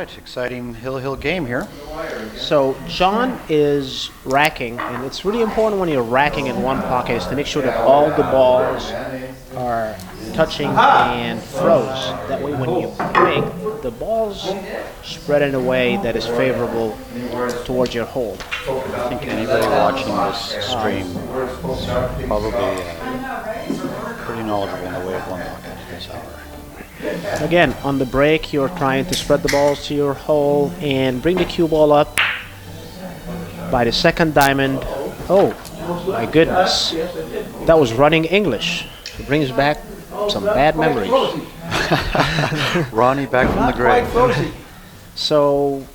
right, exciting hill game here. So John is racking, and it's really important when you're racking in one pocket is to make sure that all the balls are touching and froze. That way when you break, the balls spread in a way that is favorable towards your hole. I think anybody watching this stream is probably pretty knowledgeable in the way of one pocket this hour. Again, on the break, you're trying to spread the balls to your hole and bring the cue ball up by the second diamond. Oh, my goodness. That was running English. It brings back some bad memories. Ronnie back from the grave. So,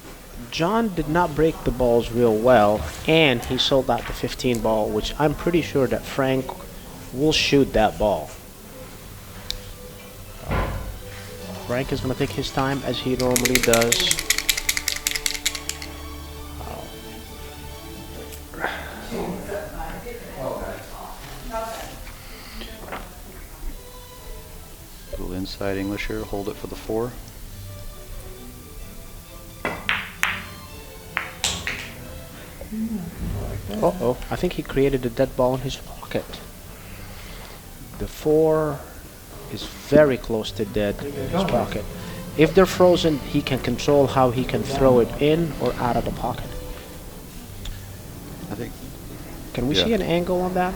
John did not break the balls real well, and he sold out the 15 ball, which I'm pretty sure that Frank will shoot that ball. Frank is going to take his time as he normally does. Little inside English here, hold it for the 4. Uh-oh, I think he created a dead ball in his pocket. The 4 is very close to dead in his pocket. If they're frozen, he can control how he can throw it in or out of the pocket. I think. Can we see an angle on that?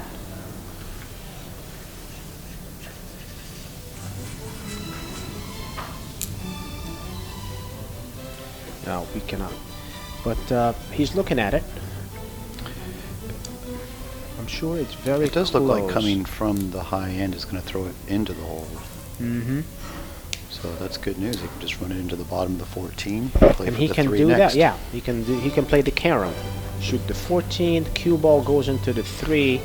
No, we cannot. But he's looking at it. I'm sure it's very It does close. look like coming from the high end is going to throw it into the hole. Mm-hmm. So that's good news. He can just run it into the bottom of the 14. Play And for he the can 3 do next. that. Yeah, he can play the carom. Shoot the 14. Cue ball goes into the 3,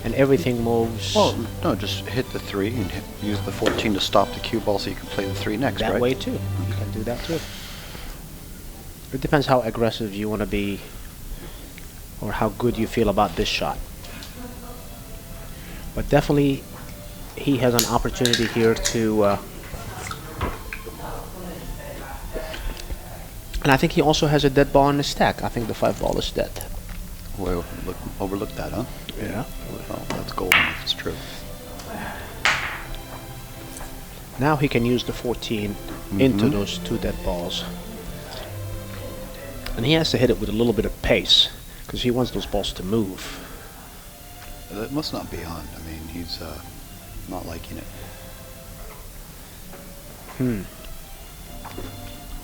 and everything moves. Well, no, just hit the 3 and use the 14 to stop the cue ball so you can play the 3 next, that right? way too. You can do that too. It depends how aggressive you want to be, or how good you feel about this shot. But definitely, he has an opportunity here to. And I think he also has a dead ball in the stack. I think the 5 ball is dead. Well, overlooked that, huh? Yeah. Well, that's golden if it's true. Now he can use the 14 into those 2 dead balls. And he has to hit it with a little bit of pace, because he wants those balls to move. That must not be on. I mean, he's not liking it.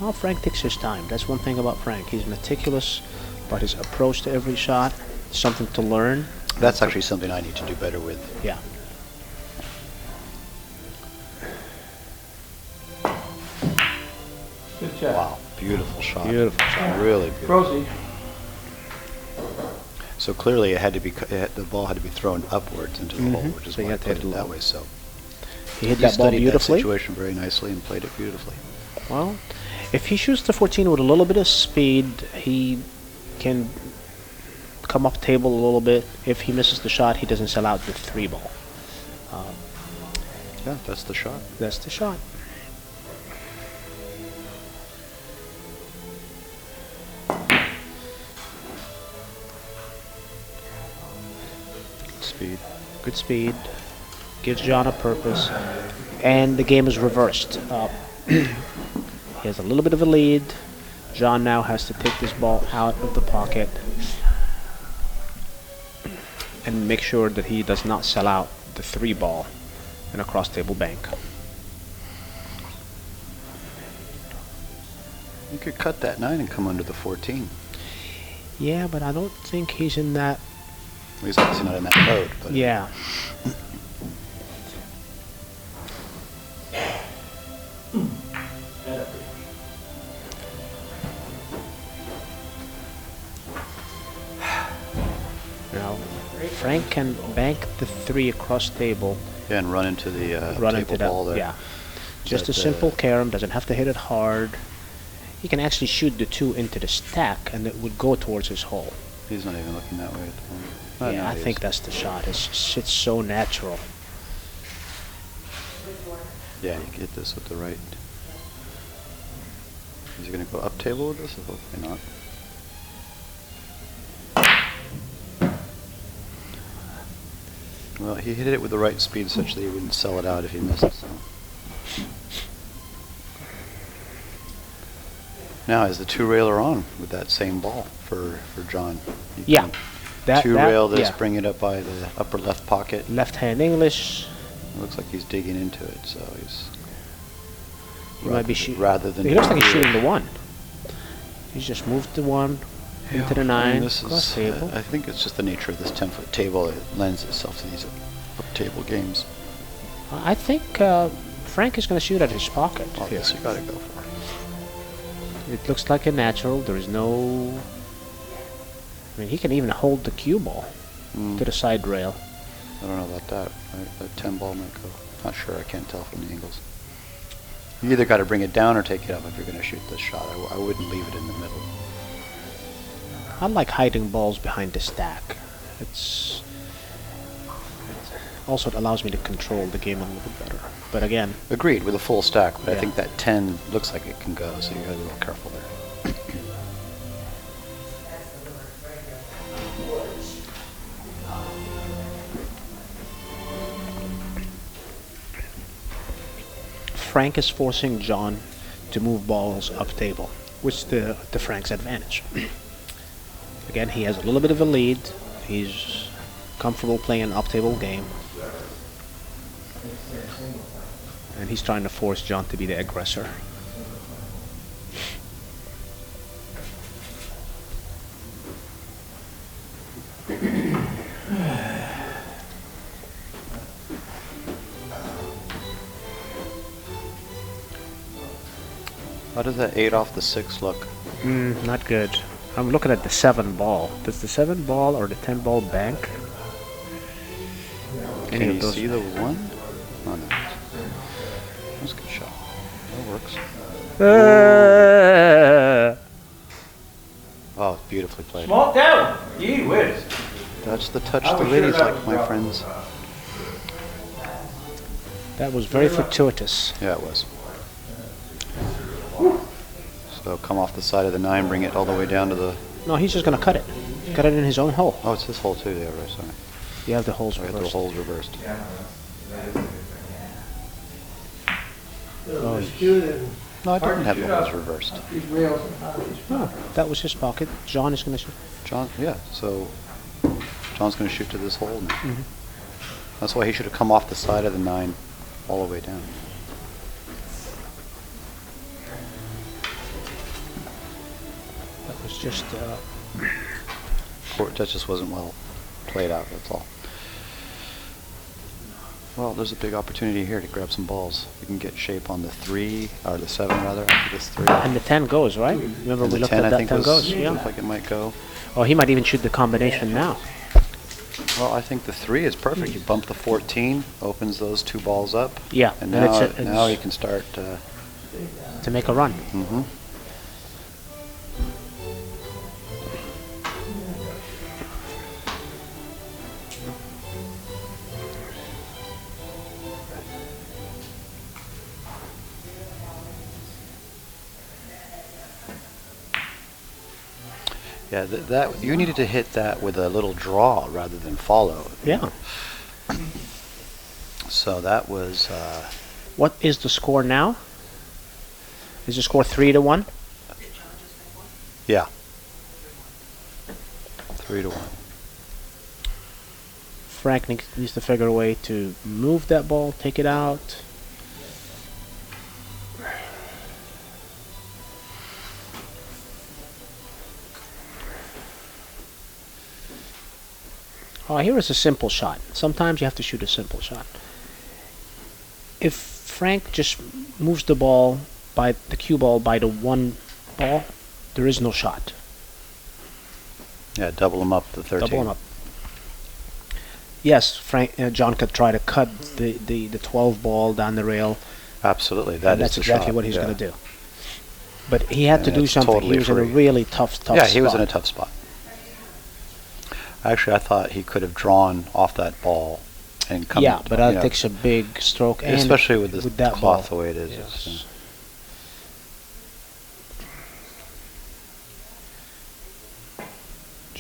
Well, Frank takes his time. That's one thing about Frank. He's meticulous about his approach to every shot. Something to learn. That's actually something I need to do better with. Yeah. Good job. Wow, beautiful shot. Beautiful shot. Really beautiful. Rosie. So clearly, it had to be the ball had to be thrown upwards into the hole, which is So you why I had to put hit it it that low. way. So He hit that ball studied beautifully. that situation very nicely and played it beautifully. Well, if he shoots the 14 with a little bit of speed, he can come up table a little bit. If he misses the shot, he doesn't sell out the 3 ball. Yeah, that's the shot. That's the shot. Speed. Good speed. Gives John a purpose. And the game is reversed. He has a little bit of a lead. John now has to take this ball out of the pocket and make sure that he does not sell out the 3 ball in a cross table bank. You could cut that 9 and come under the 14. Yeah, but I don't think he's in that. He's obviously not in that mode. But Yeah. Now, Frank can bank the 3 across table. Yeah, and run into the Run table into that. ball there. Yeah. Just a But, simple carom, doesn't have to hit it hard. He can actually shoot the 2 into the stack and it would go towards his hole. He's not even looking that way at the moment. Oh, Yeah, no, I he think is. that's the shot. It's so natural. Yeah, you get this with the right. Is he going to go up table with this? Hopefully not. Well, he hit it with the right speed such that he wouldn't sell it out if he missed it. So. Now, is the two-railer on with that same ball for John? Yeah. Two-rail this, bring it up by the upper left pocket. Left-hand English. It looks like he's digging into it, so he's... He might be shooting. Rather than... He looks like he's shooting the 1. He's just moved the 1 into the 9. This is, table. I think it's just the nature of this 10-foot table. It lends itself to these up-table games. I think Frank is going to shoot at his pocket. Oh, here. yes, you got to go for it. It looks like a natural. There is no... I mean, he can even hold the cue ball to the side rail. I don't know about that. That 10 ball might go. Not sure. I can't tell from the angles. You either got to bring it down or take it up if you're going to shoot this shot. I wouldn't leave it in the middle. I like hiding balls behind the stack. Also, it allows me to control the game a little bit better. But again... Agreed, with a full stack, but I think that 10 looks like it can go, so you got to be real careful there. Frank is forcing John to move balls up table, which to Frank's advantage. Again, he has a little bit of a lead. He's comfortable playing an up-table game. And he's trying to force John to be the aggressor. How does that 8 off the 6 look? Not good. I'm looking at the 7 ball. Does the 7 ball or the 10 ball bank? Can you see the 1? Oh, no. That's a good shot. That works. Oh, beautifully played. Smoke down! Gee whiz! That's the touch the ladies like, my friends. That was very fortuitous. Yeah, it was. So come off the side of the 9, bring it all the way down to the... No, he's just going to cut it. Cut it in his own hole. Oh, it's his hole too. Yeah, right. Sorry. You have the holes I got the reversed. holes reversed. Oh, No, I didn't have the holes reversed. oh, that was his pocket. John is going to shoot. John, yeah. So John's going to shoot to this hole now. That's why he should have come off the side of the 9 all the way down. That was just... That just wasn't well played out, that's all. Well, there's a big opportunity here to grab some balls. You can get shape on the 3, or the 7 rather, after this 3. and the 10 goes, right? Remember we looked at that 10 goes? Yeah. Looked like it might go. Oh, he might even shoot the combination now. Well, I think the 3 is perfect. You bump the 14, opens those 2 balls up. Yeah. And and now, it's now he can start... to make a run. Yeah, that you needed to hit that with a little draw rather than follow. Yeah. So that was... What is the score now? Is the score 3-1? Yeah. 3-1. Frank needs to figure a way to move that ball, take it out. Oh, here is a simple shot. Sometimes you have to shoot a simple shot. If Frank just moves the ball by the cue ball by the 1 ball, there is no shot. Yeah, double him up the 13. Double him up. Yes, John could try to cut the 12 ball down the rail. Absolutely, That's exactly what he's going to do. But he had to do something. Totally he was in a really tough spot. Yeah, he was in a tough spot. Actually, I thought he could have drawn off that ball and come. Yeah, but that takes a big stroke, and especially with this that cloth ball. the way it is. Yes.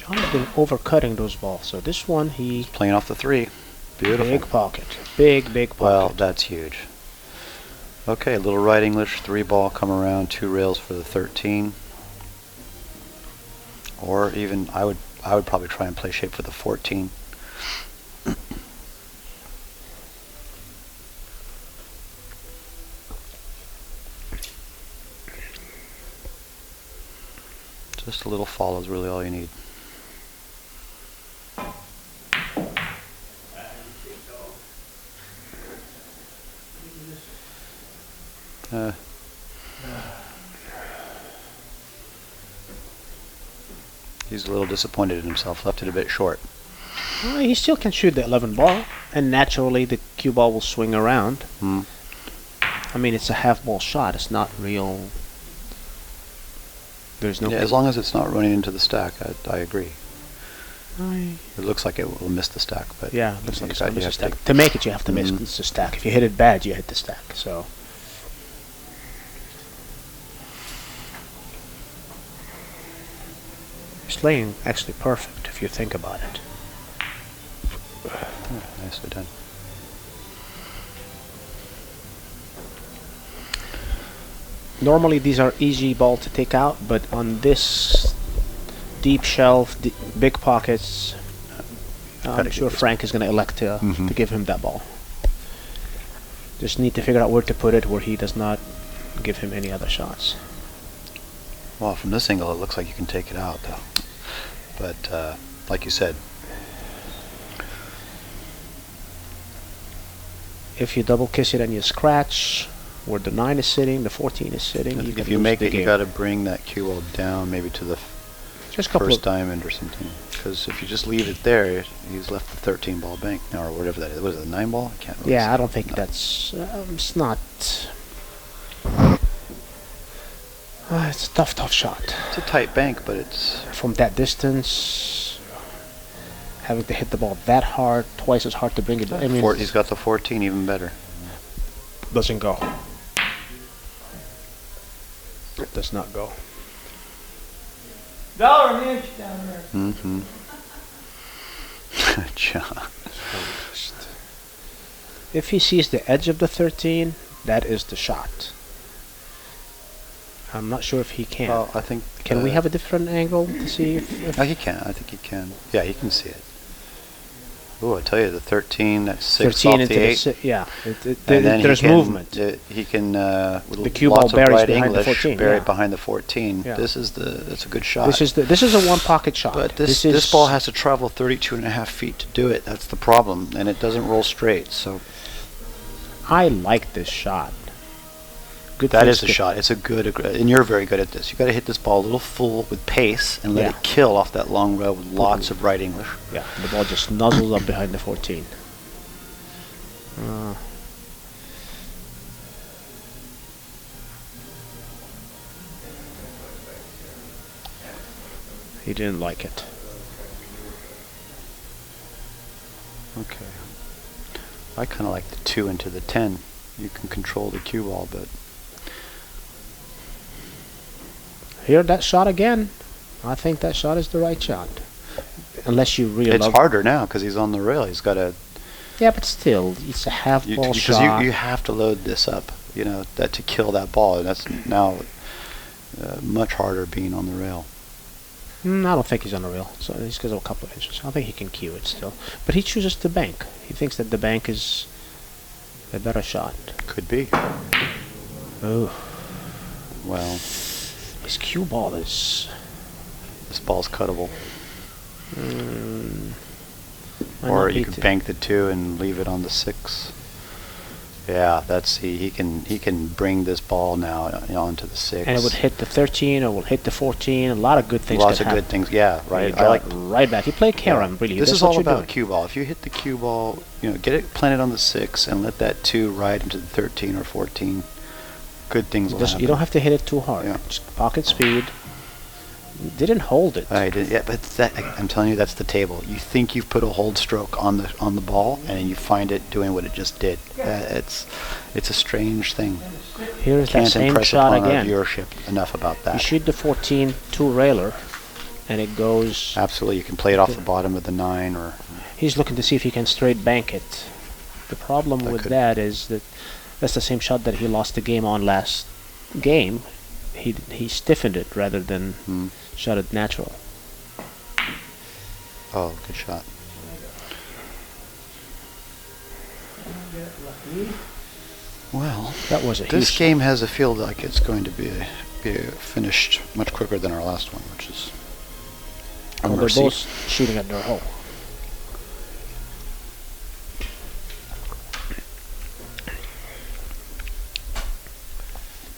John has been overcutting those balls. So this one, he Playing off the 3. Beautiful. big pocket, big pocket. Well, that's huge. Okay, a little right English, 3 ball, come around, 2 rails for the 13. Or even, I would probably try and play shape for the 14. Just a little follow is really all you need. He's a little disappointed in himself, left it a bit short. Well, he still can shoot the 11 ball, and naturally the cue ball will swing around. Mm. I mean, it's a half ball shot. It's not real. There's no. Yeah, as long as it's not running into the stack, I agree. I- It looks like it will miss the stack, but Yeah, looks like it's you gonna miss have the to- stack. To make it, you have to miss Mhm. the stack. If you hit it bad, you hit the stack. So. He's playing actually perfect if you think about it. Oh, nicely done. Normally these are easy ball to take out, but on this deep shelf, big pockets, I'm Gotta sure get this- Frank is going to elect to Mhm. give him that ball. Just need to figure out where to put it where he does not give him any other shots. Well, from this angle, it looks like you can take it out, though. But like you said, If you double kiss it and you scratch where the 9 is sitting, the 14 is sitting, you if can you lose make the it, you game. got to bring that cue ball down, maybe to the Just a couple first of, diamond or something. Because if you just leave it there, he's left the 13 ball bank now, or whatever that is. What is it, a 9 ball? I can't really yeah, see. I don't think No. that's, it's not, it's a tough shot. It's a tight bank, but it's From that distance, having to hit the ball that hard, twice as hard to bring it. I mean, he's got the 14, even better. doesn't go. It does not go. $1 an inch down there. Mm-hmm. Good job. If he sees the edge of the 13, that is the shot. I'm not sure if he can. Well, I think. Can we have a different angle to see if No, he can. I think he can. Yeah, he can see it. Ooh, I tell you, the 13, that's 6 13 off into the the 8. yeah, And then there's he can, movement. He can, with The cue lots ball of buries right behind the English, 14, buried yeah. behind the 14. Yeah. That's a good shot. This is a one pocket shot. But this is ball has to travel 32.5 feet to do it. That's the problem, and it doesn't roll straight. So I like this shot. Good that things is a to- shot. It's a good, and you're very good at this. You got to hit this ball a little full with pace and let Yeah. it kill off that long rail with lots of right English. Yeah, the ball just nuzzles up behind the 14. He didn't like it. Okay. I kind of like the 2 into the 10. You can control the cue ball, but Hear that shot again? I think that shot is the right shot. Unless you really it's love. harder now because he's on the rail. He's got to. Yeah, but still, it's a half ball Because shot. you have to load this up, that to kill that ball. And that's now much harder being on the rail. I don't think he's on the rail. So he's got a couple of inches. I think he can cue it still. But he chooses the bank. He thinks that the bank is a better shot. Could be. Oh, Well, his cue ball is. this ball's cuttable. might Or not you be could t- bank the 2 and leave it on the 6. Yeah, he can bring this ball now onto the 6. And it would hit the 13 or will hit the 14. A lot of good things Lots could of good happen. things. Yeah, You right. draw I like. it right back. You play carom, really. This That's is what all you're about doing. cue ball. If you hit the cue ball, get it planted on the 6 and let that 2 ride into the 13 or 14. Good things will happen. You don't have to hit it too hard. Yeah. Just pocket speed. Didn't hold it. I did, yeah, but I'm telling you, that's the table. You think you've put a hold stroke on the ball, and then you find it doing what it just did. It's a strange thing. Here's that Can't same impress shot upon our again. viewership enough about You that. shoot the 14 two railer. and it goes. Absolutely, you can play it off the bottom of the 9, or He's looking to see if he can straight bank it. The problem with that is that that's the same shot that he lost the game on last game. He stiffened it rather than shot it natural. oh, good shot. Well, That was a this huge game has a feel like it's going to be finished much quicker than our last one, which is a Well, mercy. they're both shooting at their hole.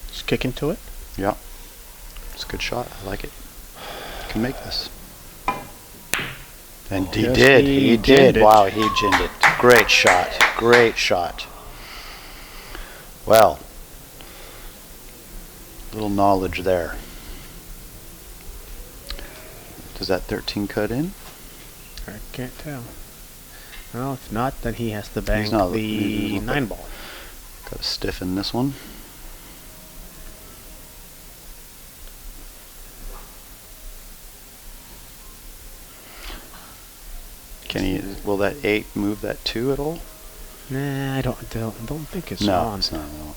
Just kick into it. Yeah, it's a good shot. I like it. You can make this. And he Yes, did. he He ginned did. it. Wow, he ginned it. Great shot. Great shot. Well, little knowledge there. Does that 13 cut in? I can't tell. Well, if not, then he has to bank not- the he's not- 9 ball. Got to stiffen this one. Can he? Will that 8 move that 2 at all? Nah, I don't think it's No, on. it's not. No.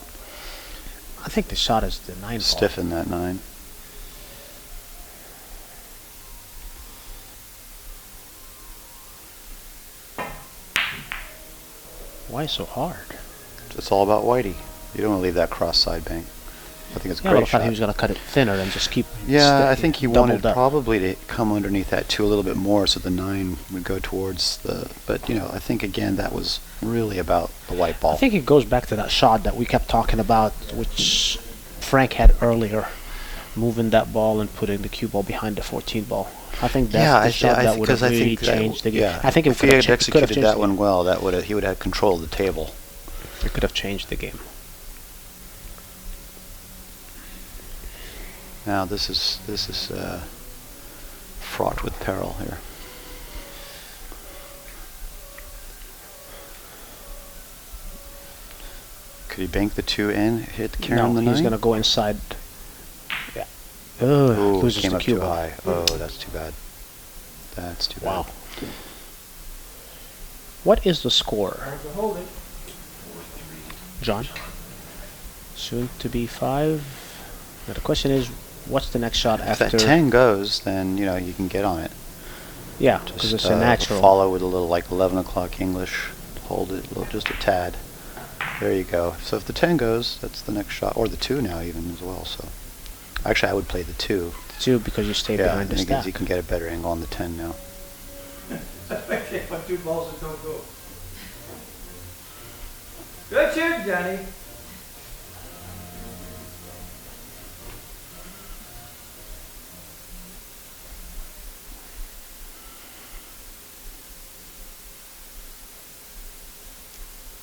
I think the shot is the 9 ball. Stiffen that 9. Why so hard? It's all about Whitey. You don't want to leave that cross side bank. I think it's a Yeah, but I great thought shot. he was going to cut it thinner and just keep. Yeah, I think he wanted doubled up. probably to come underneath that 2 a little bit more, so the 9 would go towards the. But you know, I think again that was really about the white ball. I think it goes back to that shot that we kept talking about, which Frank had earlier, moving that ball and putting the cue ball behind the 14 ball. I think that's the shot that would have really changed the game. Yeah, I think it if he could had have executed changed that the one well, that would he would have control of the table. It could have changed the game. Now this is fraught with peril here. Could he bank the 2 in, hit Karen No, the 9? he's going to go inside. Yeah. Ooh, Loses came the up cue too ball. high. Oh, that's too bad. That's too Wow. bad. What is the score, John? Soon to be 5. Now the question is, what's the next shot If after? that 10 goes, then you know you can get on it. Yeah, because Just it's a natural. follow with a little like 11 o'clock English. Hold it just a tad. There you go. So if the 10 goes, that's the next shot, or the 2 now even as well. So actually, I would play the 2. 2 because you stay Yeah, behind the because stack. you can get a better angle on the 10 now. Especially on 2 balls that don't go. Good shoot, Johnny.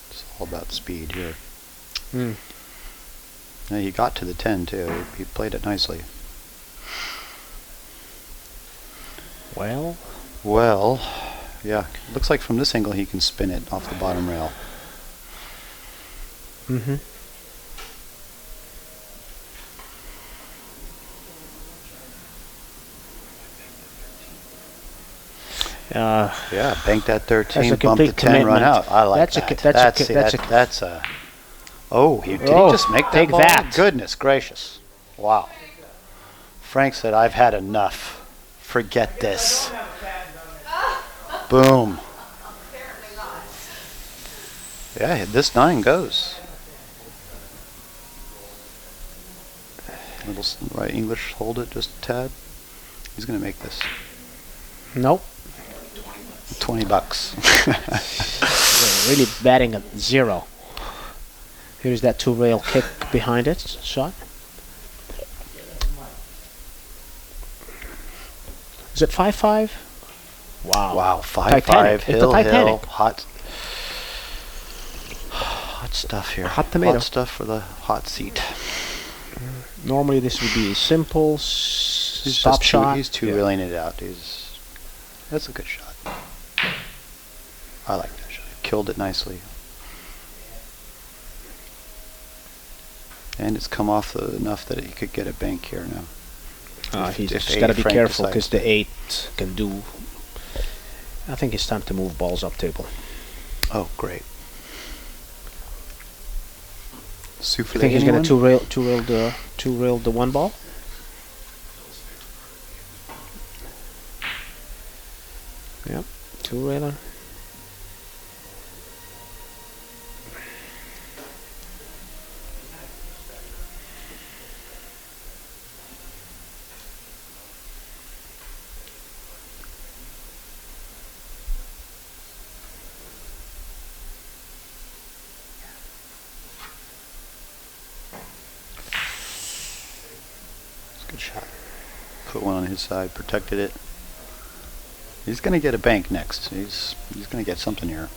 It's all about speed here. Hmm. Now he got to the 10 too. He played it nicely. Well, Well, yeah. Looks like from this angle he can spin it off the bottom rail. mm-hmm. Yeah, bank that 13, That's a bump the complete 10, run commitment. out. I like That's a that. co- that's a co- See, that's a- that's a. Oh, did he Oh, just make that take ball? that. Goodness gracious! Wow. Frank said, "I've had enough. Forget this." Boom. Yeah, this 9 goes. Little right English, hold it just a tad. He's gonna make this. Nope. $20. They're really batting at 0. Here's that 2-rail kick behind it shot. Is it 5-5? Wow. Wow, 5-5, Titanic. It's the hill, Titanic. hot stuff here. Hot tomato. Hot stuff for the hot seat. Normally this would be a simple He's stop just shot. He's two Yeah. reeling it out. That's a good shot. I like that shot. Killed it nicely. And it's come off enough that he could get a bank here now. He's if just got to be Frank careful decides because the 8 can do. I think it's time to move balls up table. Oh, great. You Souffle think he's anyone? going to two rail the one ball? Yep, two railer. Good shot. Put one on his side, protected it. He's going to get a bank next. He's going to get something here.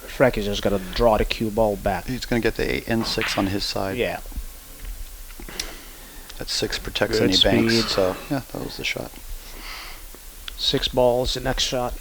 Frank is just got to draw the cue ball back. He's going to get the 8 and 6 on his side. Yeah. That 6 protects Good any banks. speed. So yeah, that was the shot. 6 balls, the next shot.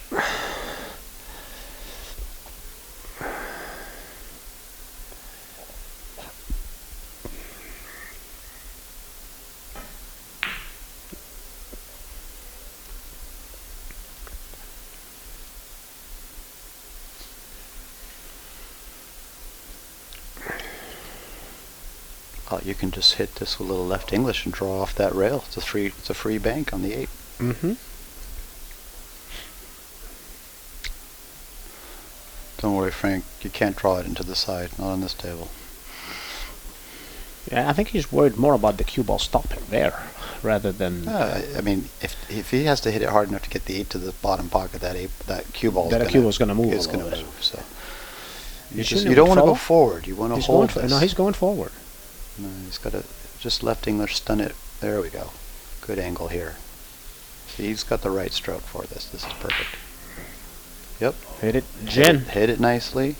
You can just hit this with a little left English and draw off that rail. It's a free bank on the 8. Mm-hmm. Don't worry, Frank. You can't draw it into the side. Not on this table. Yeah, I think he's worried more about the cue ball stopping there rather than I mean, if he has to hit it hard enough to get the 8 to the bottom pocket, that cue ball that cue ball's going to move. Is a going little to bit. move. So You you don't want to go follow? forward. You want to He's hold going this. no, he's going forward. No, he's got to just left English stun it. There we go. Good angle here. See, he's got the right stroke for this. This is perfect. Yep. Hit it, Jen. Hit it nicely.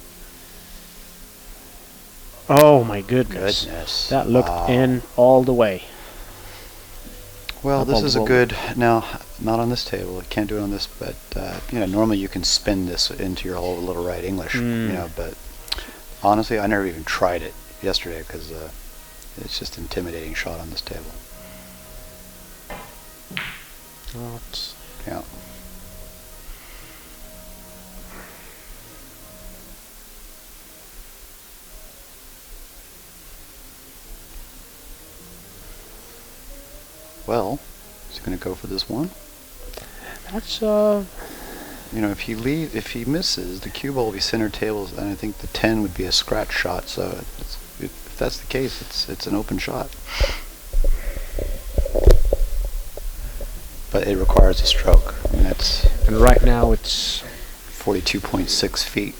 Oh my goodness. Goodness. That looked Wow. in all the way. Well, Up this on is the a wall. good. Now, not on this table. I can't do it on this, but normally you can spin this into your whole little right English. But honestly, I never even tried it yesterday because it's just an intimidating shot on this table. Oh, it's Yeah. Well, he's going to go for this one. that's If he misses, the cue ball will be center tables, and I think the 10 would be a scratch shot. So if that's the case, it's an open shot. But it requires a stroke. I mean, that's and right now it's 42.6 feet.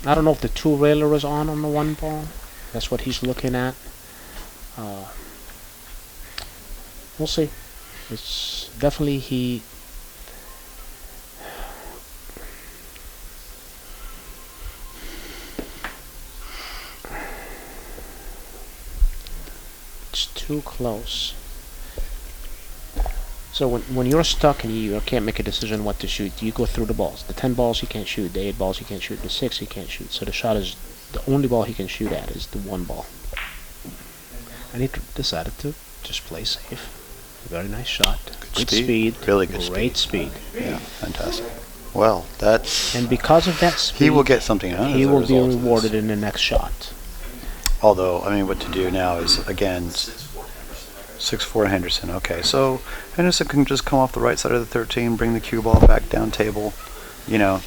I don't know if the two railer is on the one ball. That's what he's looking at. We'll see. It's definitely he. It's too close. So when you're stuck and you can't make a decision what to shoot, you go through the balls. The 10 balls he can't shoot, the 8 balls he can't shoot, the 6 he can't shoot. So the shot is the only ball he can shoot at is the one ball. And he decided to just play safe. Very nice shot. Good speed. Really good Great speed. Yeah, fantastic. Well, that's. And because of that speed, He will get something out of he as a will be result of this. rewarded in the next shot. Although, I mean, what to do now is, again, 6-4 Henderson. Okay, so Henderson can just come off the right side of the 13, bring the cue ball back down table, Yeah,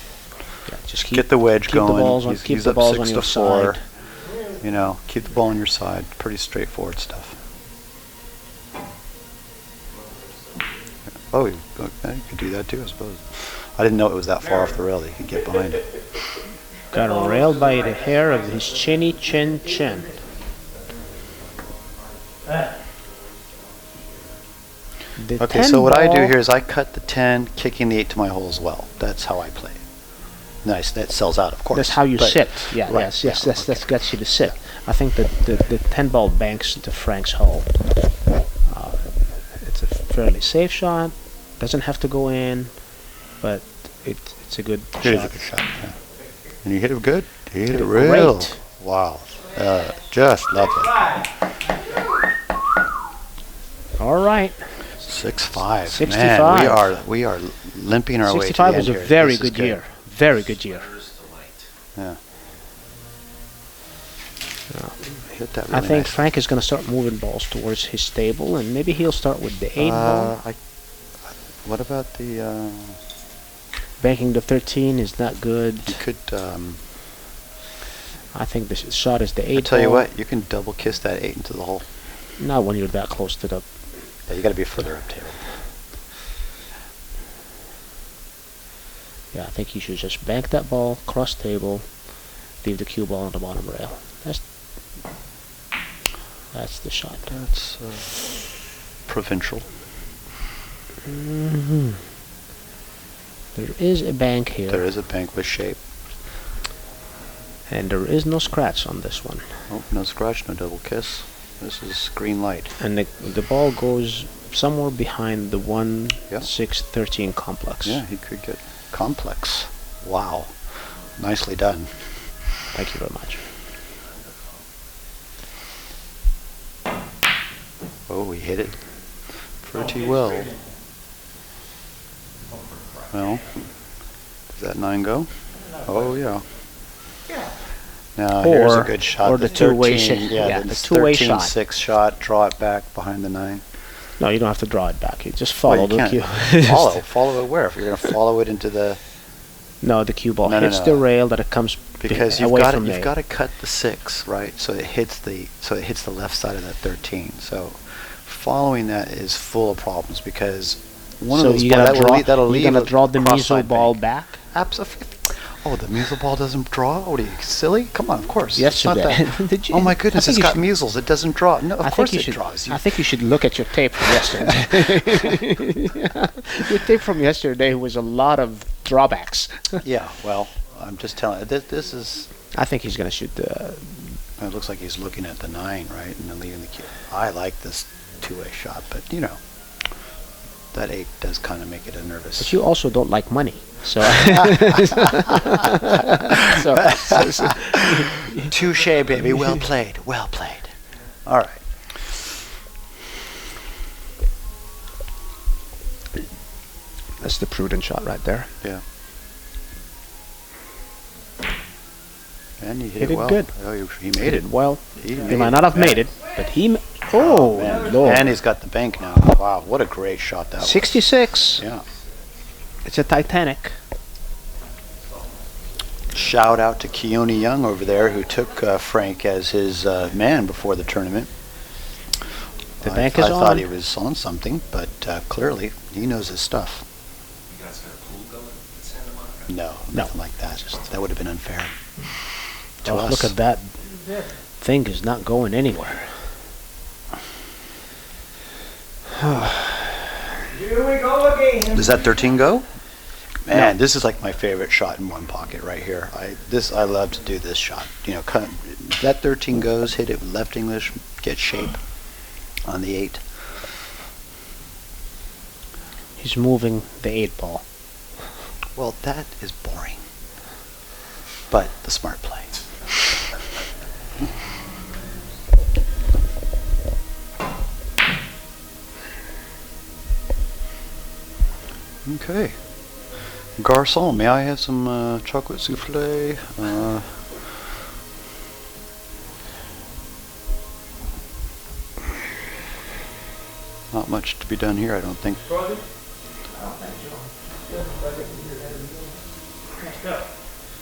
just get the wedge keep the going. balls on- he's keep he's the up balls 6 on to your 4. side. Keep the ball on your side. Pretty straightforward stuff. Oh, okay, you could do that too, I suppose. I didn't know it was that far off the rail that you could get behind it. got railed by the hair of his chinny chin. The Okay, 10 so what I do ball- here is I cut the 10, kicking the 8 to my hole as well. That's how I play. Nice, that sells out, of course. That's how you but- sit. Yeah, right, yes, yeah, that gets you to sit. I think that the 10 ball banks into Frank's hole. It's a fairly safe shot. Doesn't have to go in. but it's a good It is a shot. good shot. Yeah. And you hit it good. You hit it it real. great. Wow. Just lovely. All right. 6-5. 65. Man, we are limping our way to the 65 end was a here. very This is good year. Very good year. Yeah. Hit that I really think nice. Frank is going to start moving balls towards his table, and maybe he'll start with the 8 ball. What about the? Banking the 13 is not good. You could. I think the shot is the 8 I tell you ball. what, you can double kiss that 8 into the hole. Not when you're that close to the... Yeah, you got to be further up table. Yeah, I think you should just bank that ball, cross table, leave the cue ball on the bottom rail. That's the shot. That's provincial. There is a bank here. There is a bank with shape. And there is no scratch on this one. Oh, no scratch, no double kiss. This is green light. And the ball goes somewhere behind the 1-6-13 complex. Yeah, he could get complex. Wow. Nicely done. Thank you very much. Oh, he hit it pretty well. Well, does that 9 go? Oh, yeah. Now, here's a good shot. Or the two-way 13, shot. Yeah, Yeah, the the two-way shot. 13-6 shot. Draw it back behind the 9. No, you don't have to draw it back. You just follow the cue. Follow it where? If you're going to follow it into the... No, the cue ball No, hits the rail that it comes Because away you've from got to cut the 6, right? So it hits the left side of that 13. So following that is full of problems because one of those you're balls gonna leave gonna a draw the cross-side Misson ball bank. back. Absolutely. Oh, the musil ball doesn't draw? What are you, silly? Come on, of course. It's not Yesterday. that- Did you- Oh my I goodness, think it's you got should- measles. It doesn't draw. No, of course it should, draws. I think you should look at your tape from yesterday. Your tape from yesterday was a lot of drawbacks. Yeah, well, I'm just telling you, this is... I think he's going to shoot the... It looks like he's looking at the 9, right? And then leaving the cue. I like this two-way shot, but, you know, that 8 does kind of make it a nervous... But you also don't like money. So, Touche, baby. Well played. Well played. All right. that's the prudent shot right there. Yeah. And he Hit it it well. good. Oh, he made it. Well, He he might not have made it, but he... Oh, man. Lord. And he's got the bank now. Wow, what a great shot that was. 66. Yeah. It's a Titanic. Shout out to Keone Young over there who took Frank as his man before the tournament. The bank is I thought on. he was on something, but clearly he knows his stuff. You guys got a pool going in Santa Monica? No, nothing like that. That would have been unfair to Oh, us. look at that. Thing is not going anywhere. Here we go again. Does that 13 go? Man, this is like my favorite shot in one pocket right here. I love to do this shot. You know, that 13 goes, hit it with left English, get shape on the 8. He's moving the 8 ball. Well, that is boring. But the smart play. Okay. Garçon, may I have some chocolate souffle? Not much to be done here, I don't think. Brother? I don't think so. Doesn't like it when you're having a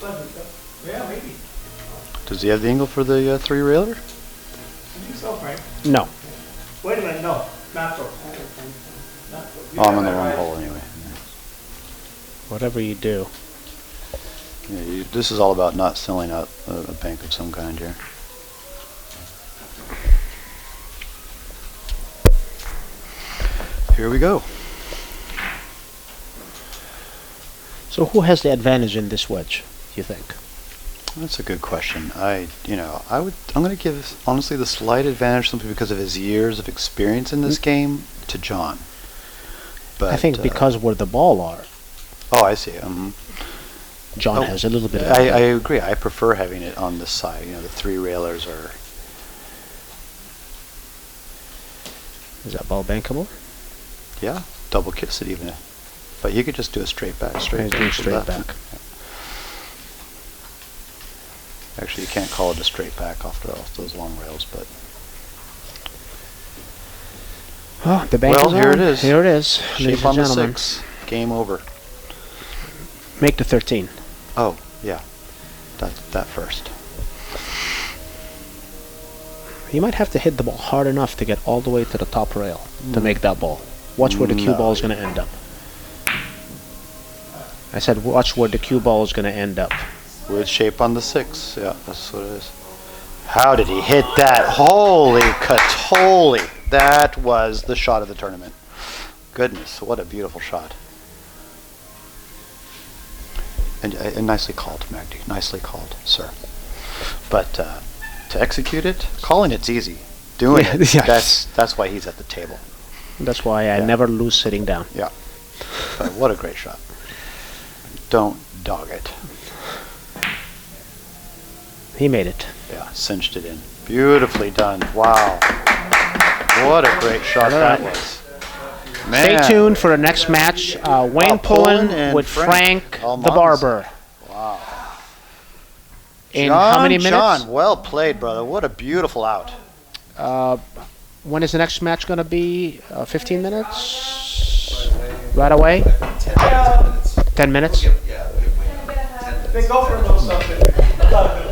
meal. Yeah, maybe. Does he have the angle for the 3-railer? I think so, Frank. No. Wait a minute, no, not so. Not so. You Oh, I'm got on the that wrong right. hole anyway. Whatever you do. Yeah, this is all about not selling out a bank of some kind here. Here we go. So who has the advantage in this wedge, you think? That's a good question. I'm going to give, honestly, the slight advantage simply because of his years of experience in this game to John. But I think because where the ball are. Oh, I see. John has a little bit of I agree. I prefer having it on this side. You know, the three railers are. Is that ball bankable? Yeah, double kiss it even. But you could just do a straight back, straight back. Straight back. Actually, you can't call it a straight back off those long rails, but. Oh, the bank Well, is here on. it is. Here it is, ladies Shape on and the gentlemen. 6. Game over. Make the 13. Oh, yeah. That first. You might have to hit the ball hard enough to get all the way to the top rail to make that ball. Watch where the cue ball is going to end up. I said watch where the cue ball is going to end up. With shape on the 6. Yeah, that's what it is. How did he hit that? Holy catoli. That was the shot of the tournament. Goodness, what a beautiful shot. And nicely called, Magdi. Nicely called, sir. But to execute it, calling it's easy. Doing it, yes. that's why he's at the table. That's why I never lose sitting down. Yeah. But what a great shot. Don't dog it. He made it. Yeah, cinched it in. Beautifully done. Wow. What a great shot that was. Man. Stay tuned for the next match. Wayne Pullen and with Frank the Almanza. Barber. Wow. In John, how many minutes? John, well played, brother. What a beautiful out. When is the next match going to be? 15 minutes? Right away? 10 minutes? They go for a little something.